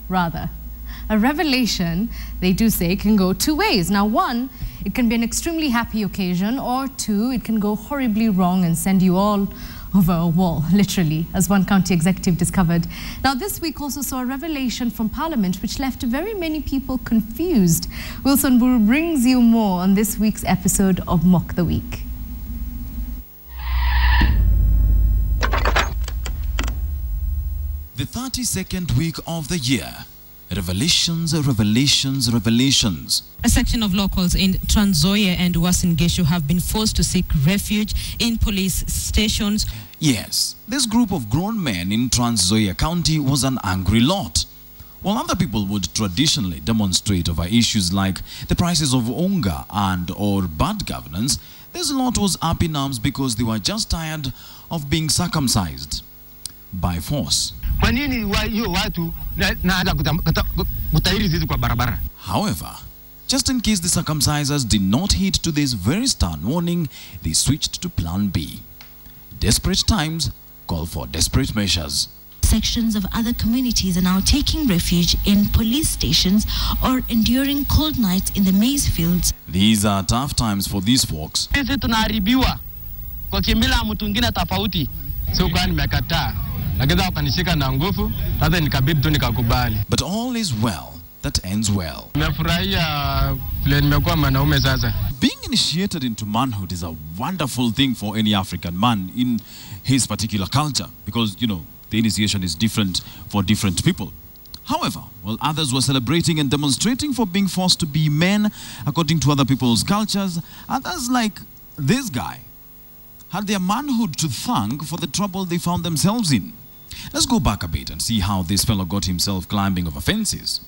rather. A revelation, they do say, can go two ways. Now, one, it can be an extremely happy occasion, or two, it can go horribly wrong and send you all over a wall, literally, as one county executive discovered. Now, this week also saw a revelation from Parliament which left very many people confused. Wilson Buru brings you more on this week's episode of Mock the Week. The 32nd week of the year. Revelations, revelations, revelations. A section of locals in Trans Nzoia and Uasin Gishu have been forced to seek refuge in police stations. Yes, this group of grown men in Trans Nzoia County was an angry lot. While other people would traditionally demonstrate over issues like the prices of unga and or bad governance, this lot was up in arms because they were just tired of being circumcised by force. However, just in case the circumcisers did not heed to this very stern warning, they switched to plan B. Desperate times call for desperate measures. Sections of other communities are now taking refuge in police stations or enduring cold nights in the maize fields. These are tough times for these folks. But all is well that ends well. Being initiated into manhood is a wonderful thing for any African man in his particular culture, because, you know, the initiation is different for different people. However, while others were celebrating and demonstrating for being forced to be men according to other people's cultures, others, like this guy, had their manhood to thank for the trouble they found themselves in. Let's go back a bit and see how this fellow got himself climbing over fences.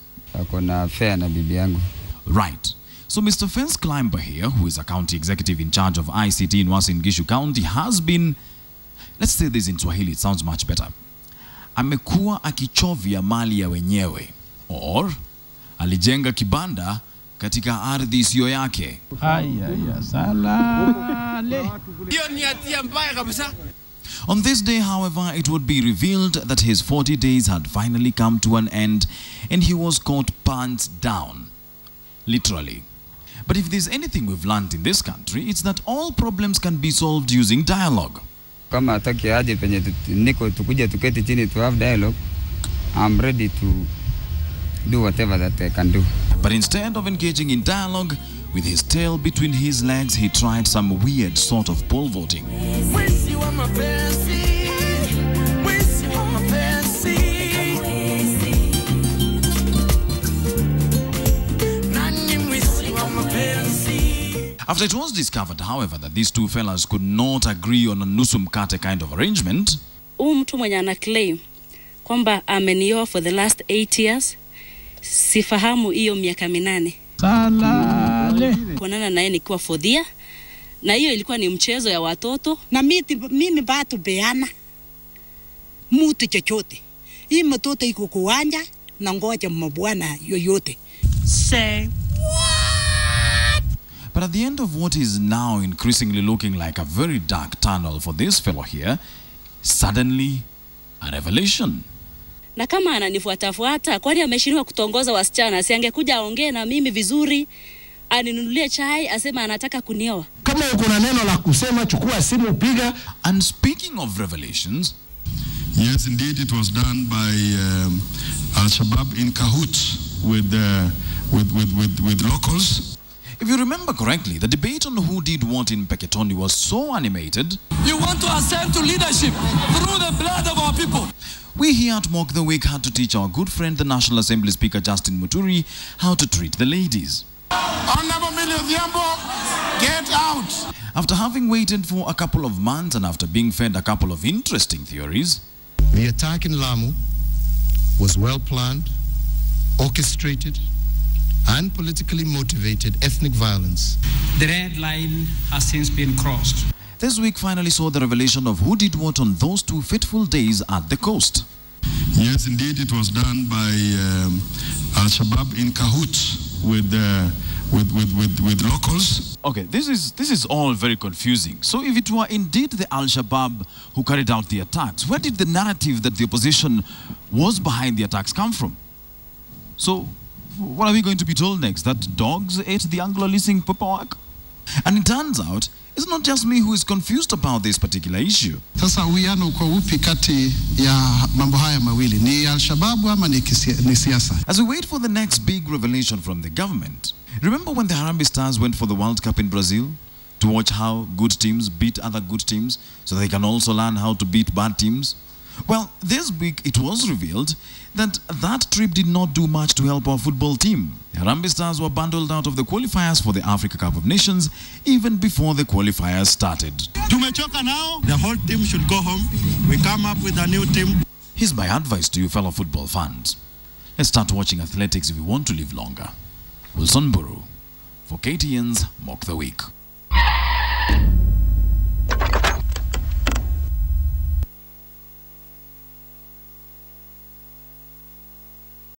Right. So Mr. Fence Climber here, who is a county executive in charge of ICT in Uasin Gishu County, has been, let's say this in Swahili, it sounds much better. Amekuwa akichovya mali ya wenyewe, or alijenga kibanda katika ardhi isiyo yake. On this day, however, it would be revealed that his 40 days had finally come to an end and he was caught pants down. Literally. But if there's anything we've learned in this country, it's that all problems can be solved using dialogue. Kama ataki aje penye niko tukuje tuketi chini to have dialogue, I'm ready to do whatever that I can do. But instead of engaging in dialogue, with his tail between his legs, he tried some weird sort of pole vaulting. After it was discovered, however, that these two fellas could not agree on a nusu mkate kind of arrangement, mtu mwenye ana claim kwamba amenioa for the last 8 years, sifahamu hiyo miaka 8. Kuonana naye nikiwa fodhia, na hiyo ilikuwa ni mchezo ya watoto. Na mimi batu beana mutu chochote. Hii mtoto iko kuwanja na ngoja mbwana yoyote. Say what? But at the end of what is now increasingly looking like a very dark tunnel for this fellow here, suddenly a revelation. Na kama ananifuatafuata, kwani ameshindwa kutongoza wasichana, si angekuja aongee na mimi vizuri, aninunulie chai, asema anataka kunioa. Kama uko na neno la kusema, chukua simu piga. And speaking of revelations, yes, indeed, it was done by Al-Shabaab in cahoots with locals. If you remember correctly, the debate on who did what in Peketoni was so animated. You want to ascend to leadership through the blood of our people. We here at Mock the Week had to teach our good friend, the National Assembly Speaker Justin Muturi, how to treat the ladies. Honorable Millie Odhiambo, get out! After having waited for a couple of months and after being fed a couple of interesting theories, the attack in Lamu was well planned, orchestrated, and politically motivated ethnic violence. The red line has since been crossed. This week finally saw the revelation of who did what on those 2 fateful days at the coast. Yes, indeed, it was done by Al-Shabaab in cahoots with with locals. Okay, this is all very confusing. So if it were indeed the Al-Shabaab who carried out the attacks, where did the narrative that the opposition was behind the attacks come from? So what are we going to be told next? That dogs ate the Anglo-leasing paperwork? And it turns out, it's not just me who is confused about this particular issue. Sasa uwiano kwa upi kati ya mambo haya mawili? Ni Al-Shabaab ama ni siasa? As we wait for the next big revelation from the government, remember when the Harambee Stars went for the World Cup in Brazil to watch how good teams beat other good teams so they can also learn how to beat bad teams? Well, this week it was revealed that that trip did not do much to help our football team. The Harambee Stars were bundled out of the qualifiers for the Africa Cup of Nations even before the qualifiers started. Tumechoka now. The whole team should go home. We come up with a new team. Here's my advice to you fellow football fans. Let's start watching athletics if we want to live longer. Wilson Buru for KTN's Mock the Week.